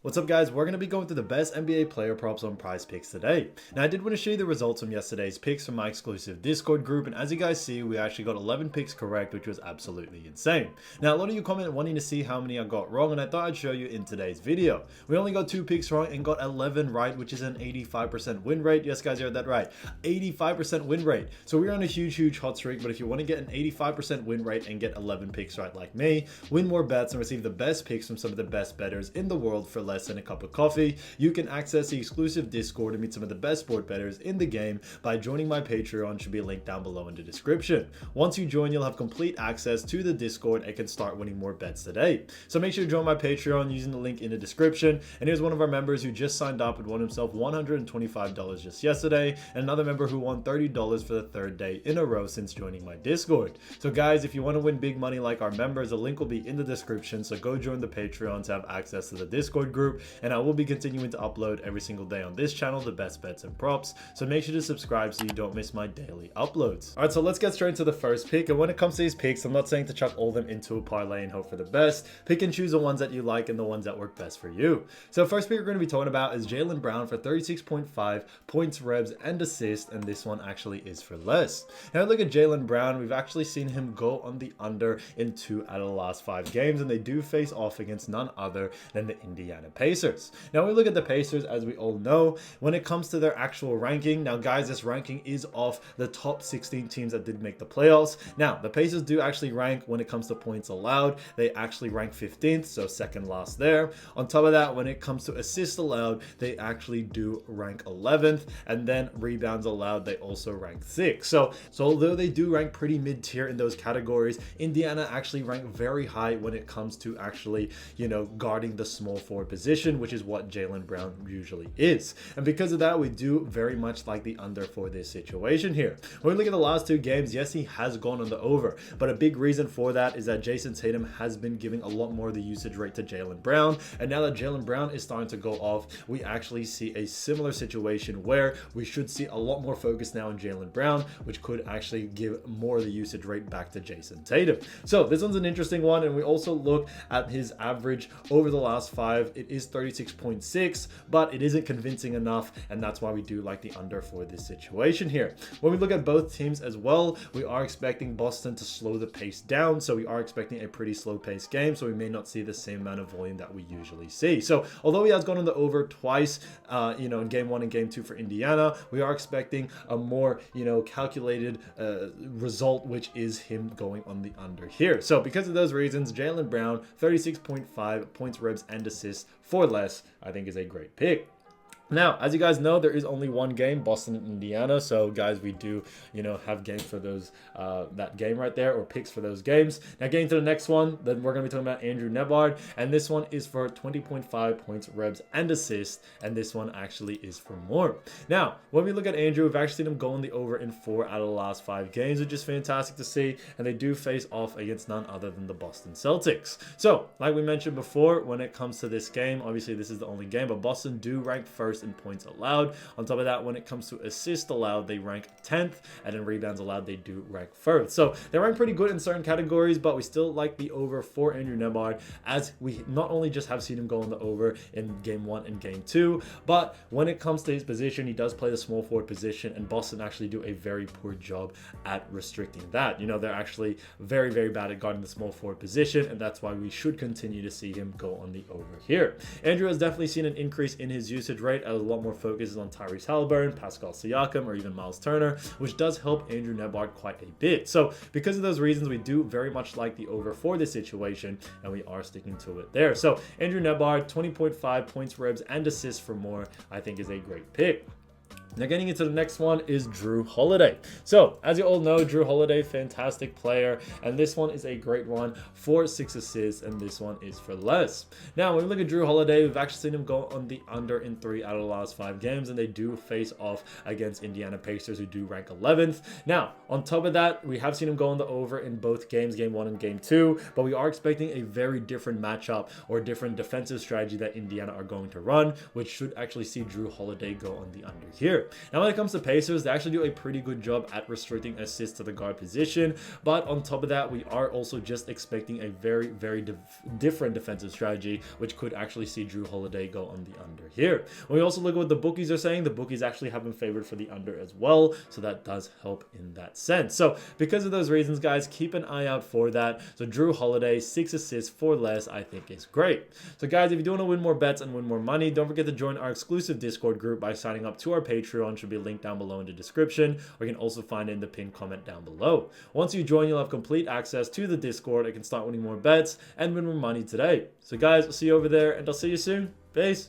What's up guys, we're going to be going through the best NBA player props on PrizePicks today. Now I did want to show you the results from yesterday's picks from my exclusive Discord group, and as you guys see, we actually got 11 picks correct, which was absolutely insane. Now a lot of you comment wanting to see how many I got wrong, and I thought I'd show you in today's video. We only got 2 picks wrong and got 11 right, which is an 85% win rate. Yes guys, you heard that right, 85% win rate. So we're on a huge hot streak, but if you want to get an 85% win rate and get 11 picks right like me, win more bets and receive the best picks from some of the best bettors in the world for less than a cup of coffee, you can access the exclusive Discord and meet some of the best sport bettors in the game by joining my Patreon. Should be a link down below in the description. Once you join, you'll have complete access to the Discord and can start winning more bets today. So make sure to join my Patreon using the link in the description. And here's one of our members who just signed up and won himself $125 just yesterday, and another member who won $30 for the 3rd day in a row since joining my Discord. So guys, if you want to win big money like our members, the link will be in the description, so go join the Patreon to have access to the Discord group, and I will be continuing to upload every single day on this channel the best bets and props, so make sure to subscribe so you don't miss my daily uploads. Alright, so let's get straight into the first pick. And when it comes to these picks, I'm not saying to chuck all of them into a parlay and hope for the best. Pick and choose the ones that you like and the ones that work best for you. So first pick we're going to be talking about is Jaylen Brown for 36.5 points, revs, and assists, and this one actually is for less. Now look at Jaylen Brown. We've actually seen him go on the under in 2 out of the last 5 games, and they do face off against none other than the Indiana Pacers. Now we look at the Pacers, as we all know, when it comes to their actual ranking. Now guys, this ranking is off the top 16 teams that did make the playoffs. Now the Pacers do actually rank when it comes to points allowed. They actually rank 15th, so second last there. On top of that, when it comes to assists allowed, they actually do rank 11th, and then rebounds allowed, they also rank 6th. So although they do rank pretty mid-tier in those categories, Indiana actually rank very high when it comes to actually, guarding the small forward position, which is what Jaylen Brown usually is. And because of that, we do very much like the under for this situation here. When we look at the last 2 games, yes, he has gone on the over, but a big reason for that is that Jason Tatum has been giving a lot more of the usage rate to Jaylen Brown, and now that Jaylen Brown is starting to go off, we actually see a similar situation where we should see a lot more focus now on Jaylen Brown, which could actually give more of the usage rate back to Jason Tatum. So this one's an interesting one, and we also look at his average over the last 5. It is 36.6, but it isn't convincing enough, and that's why we do like the under for this situation here. When we look at both teams as well, we are expecting Boston to slow the pace down, so we are expecting a pretty slow paced game, so we may not see the same amount of volume that we usually see. So although he has gone on the over twice, in game 1 and game 2 for Indiana, we are expecting a more, calculated result, which is him going on the under here. So because of those reasons, Jaylen Brown, 36.5 points, ribs, and assists for less, I think is a great pick. Now, as you guys know, there is only one game, Boston and Indiana. So, guys, we do, have games for those, that game right there, or picks for those games. Now, getting to the next one, then we're going to be talking about Andrew Nembhard. And this one is for 20.5 points, revs, and assists. And this one actually is for more. Now, when we look at Andrew, we've actually seen him go on the over in 4 out of the last 5 games, which is fantastic to see. And they do face off against none other than the Boston Celtics. So, like we mentioned before, when it comes to this game, obviously this is the only game, but Boston do rank first in points allowed. On top of that, when it comes to assists allowed, they rank 10th, and in rebounds allowed, they do rank 1st. So they rank pretty good in certain categories, but we still like the over for Andrew Nembhard, as we not only just have seen him go on the over in game 1 and game 2, but when it comes to his position, he does play the small forward position, and Boston actually do a very poor job at restricting that. They're actually very bad at guarding the small forward position, and that's why we should continue to see him go on the over here. Andrew has definitely seen an increase in his usage rate, as a lot more focus is on Tyrese Haliburton, Pascal Siakam, or even Miles Turner, which does help Andrew Nembhard quite a bit. So because of those reasons, we do very much like the over for this situation, and we are sticking to it there. So Andrew Nembhard, 20.5 points, revs, and assists for more, I think is a great pick. Now getting into the next one is Jrue Holiday. So as you all know, Jrue Holiday, fantastic player, and this one is a great one for 6 assists, and this one is for less. Now when we look at Jrue Holiday, we've actually seen him go on the under in 3 out of the last 5 games, and they do face off against Indiana Pacers, who do rank 11th. Now on top of that, we have seen him go on the over in both games, game 1 and game 2, but we are expecting a very different matchup or different defensive strategy that Indiana are going to run, which should actually see Jrue Holiday go on the under here. here. Now when it comes to Pacers, they actually do a pretty good job at restricting assists to the guard position, but on top of that, we are also just expecting a very different defensive strategy, which could actually see Jrue Holiday go on the under here. When we also look at what the bookies are saying, the bookies actually have him favored for the under as well, so that does help in that sense. So because of those reasons, guys, keep an eye out for that. So Jrue Holiday, 6 assists for less, I think is great. So guys, if you do want to win more bets and win more money, don't forget to join our exclusive Discord group by signing up to our Patreon. Should be linked down below in the description, or you can also find it in the pinned comment down below. Once you join, you'll have complete access to the Discord. I can start winning more bets and win more money today. So guys, I'll see you over there, and I'll see you soon. Peace.